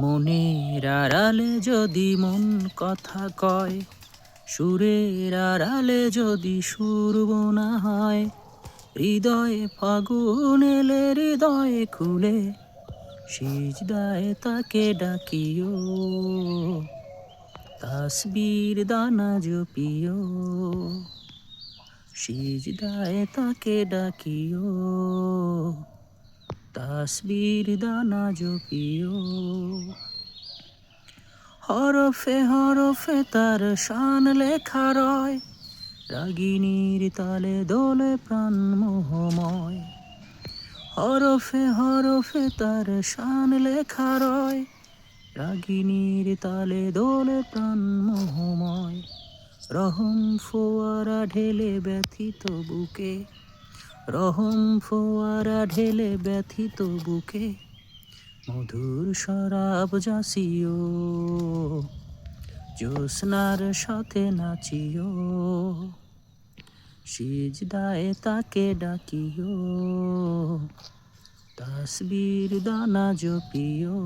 মনের আড়ালে যদি মন কথা কয়, সুরের আড়ালে যদি সুর বোনা হয়, হৃদয়ে ফাগুন এলে হৃদয়ে খুলে সিজদায় তাকে ডাকিও, তাসবির দানা জপিও, সিজদায় তাকে ডাকিও, তাসবির দানা জপিও। হরফে হরফে তার শান লেখা রয়, রাগিনীর তালে দোলে প্রাণ মোহময়। হরফে হরফে তার শান লেখা রয়, রাগিনীর তালে দোলে প্রাণ মোহময়। রহম ফোয়ারা ঢেলে ব্যথিত বুকে, রহম ফোয়ারা ঢেলে ব্যথিত বুকে, মধুর শরাব জাসিও, জ্যোৎস্নার সাথে নাচিও, সিজদায় তাকে ডাকিও, তাসবির দানা জপিও।